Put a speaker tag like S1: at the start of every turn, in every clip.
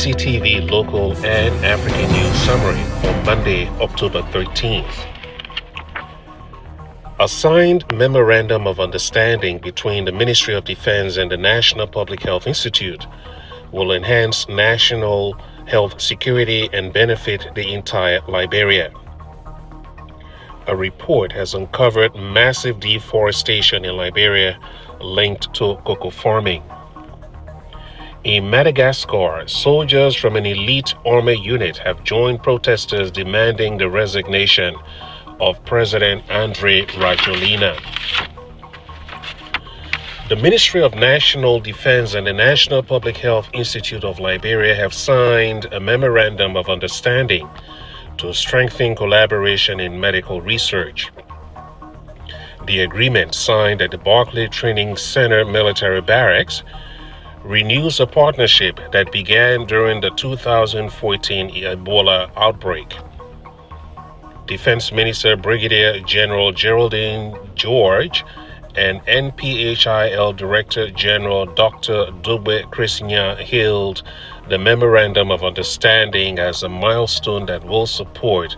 S1: Bctv local and African news summary for Monday, October 13th. A signed memorandum of understanding between the Ministry of Defense and the National Public Health Institute will enhance national health security and benefit the entire Liberia. A report has uncovered massive deforestation in Liberia linked to cocoa farming. In Madagascar, soldiers from an elite army unit have joined protesters demanding the resignation of President Andry Rajoelina. The Ministry of National Defense and the National Public Health Institute of Liberia have signed a memorandum of understanding to strengthen collaboration in medical research. The agreement, signed at the Barclay Training Center Military Barracks, renews a partnership that began during the 2014 Ebola outbreak. Defense Minister Brigadier General Geraldine George and NPHIL Director General Dr. Dugbe Christian hailed the Memorandum of Understanding as a milestone that will support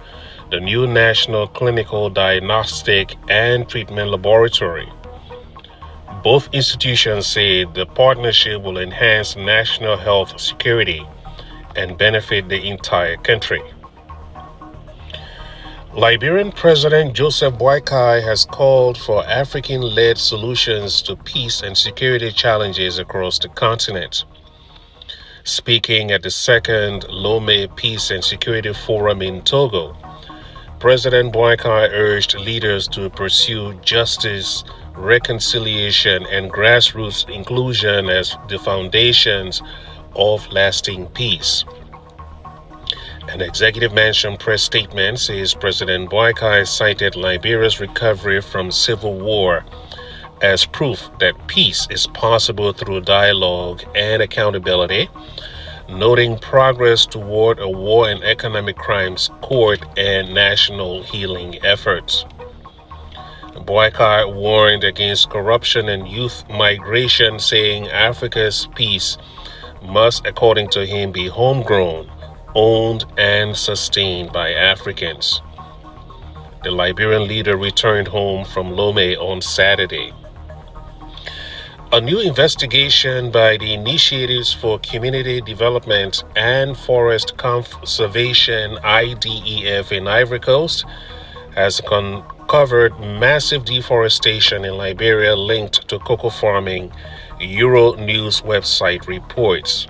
S1: the new National Clinical Diagnostic and Treatment Laboratory. Both institutions say the partnership will enhance national health security and benefit the entire country. Liberian President Joseph Boakai has called for African-led solutions to peace and security challenges across the continent. Speaking at the second Lomé Peace and Security Forum in Togo, President Boakai urged leaders to pursue justice, reconciliation, and grassroots inclusion as the foundations of lasting peace. An executive mansion press statement says President Boakai cited Liberia's recovery from civil war as proof that peace is possible through dialogue and accountability, noting progress toward a war and economic crimes court and national healing efforts. Boakai warned against corruption and youth migration, saying Africa's peace must, according to him, be homegrown, owned, and sustained by Africans. The Liberian leader returned home from Lomé on Saturday. A new investigation by the Initiatives for Community Development and Forest Conservation (IDEF) in Ivory Coast has uncovered massive deforestation in Liberia linked to cocoa farming, Euronews website reports.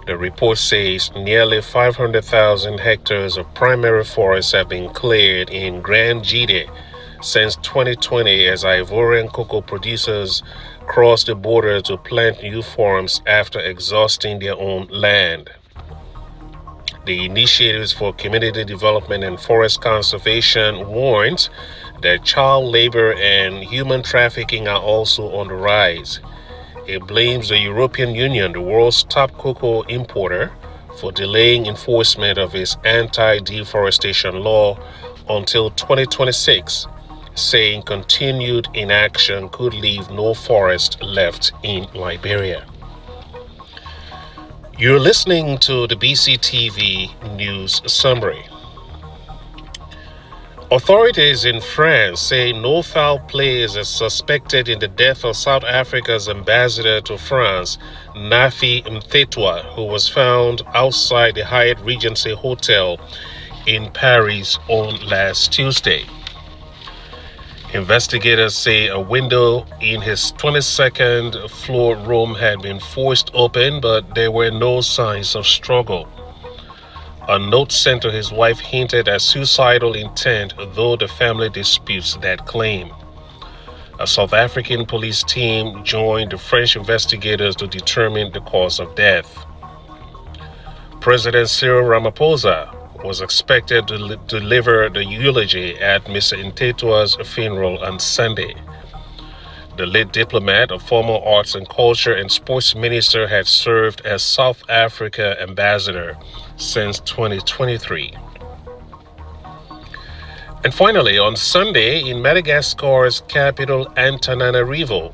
S1: The report says nearly 500,000 hectares of primary forests have been cleared in Grand Jide since 2020 as Ivorian cocoa producers cross the border to plant new farms after exhausting their own land. The Initiatives for Community Development and Forest Conservation warns that child labor and human trafficking are also on the rise. It blames the European Union, the world's top cocoa importer, for delaying enforcement of its anti-deforestation law until 2026, saying continued inaction could leave no forest left in Liberia. You're listening to the Bctv News Summary. Authorities in France say no foul play is suspected in the death of South Africa's ambassador to France, Nafi Mthethwa, who was found outside the Hyatt Regency Hotel in Paris on last Tuesday. Investigators say a window in his 22nd floor room had been forced open, but there were no signs of struggle. A note sent to his wife hinted at suicidal intent, though the family disputes that claim. A South African police team joined the French investigators to determine the cause of death. President Cyril Ramaphosa was expected to deliver the eulogy at Mr. Mthethwa's funeral on Sunday. The late diplomat, a former arts and culture and sports minister, had served as South Africa ambassador since 2023. And finally, on Sunday, in Madagascar's capital Antananarivo,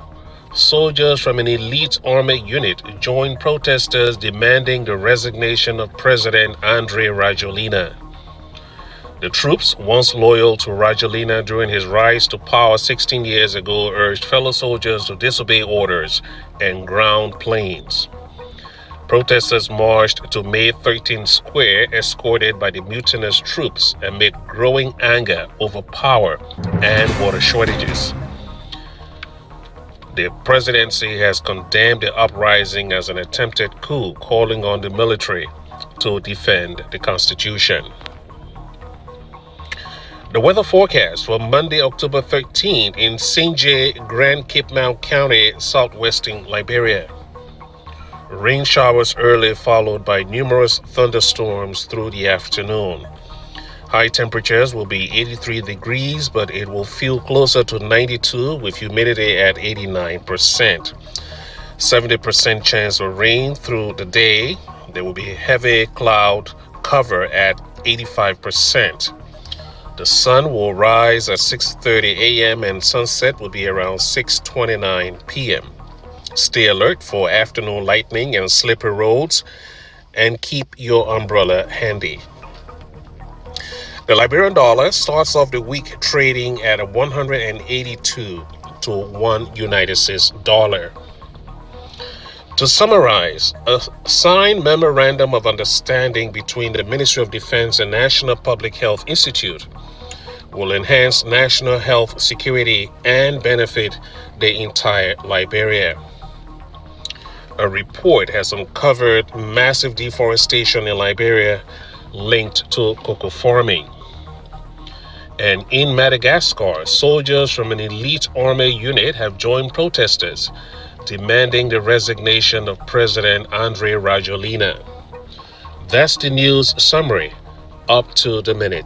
S1: Soldiers from an elite army unit joined protesters demanding the resignation of President Andry Rajoelina. The troops, once loyal to Rajoelina during his rise to power 16 years ago, urged fellow soldiers to disobey orders and ground planes. Protesters marched to May 13th Square, escorted by the mutinous troops, amid growing anger over power and water shortages. The presidency has condemned the uprising as an attempted coup, calling on the military to defend the Constitution. The weather forecast for Monday, October 13th in Sinje, Grand Cape Mount County, southwestern Liberia. Rain showers early, followed by numerous thunderstorms through the afternoon. High temperatures will be 83 degrees, but it will feel closer to 92 with humidity at 89%. 70% chance of rain through the day. There will be heavy cloud cover at 85%. The sun will rise at 6:30 a.m. and sunset will be around 6:29 p.m. Stay alert for afternoon lightning and slippery roads, and keep your umbrella handy. The Liberian dollar starts off the week trading at 182 to 1 United States dollar. To summarize, a signed memorandum of understanding between the Ministry of Defense and National Public Health Institute will enhance national health security and benefit the entire Liberia. A report has uncovered massive deforestation in Liberia linked to cocoa farming. And in Madagascar, soldiers from an elite army unit have joined protesters demanding the resignation of President Andry Rajoelina. That's the news summary up to the minute.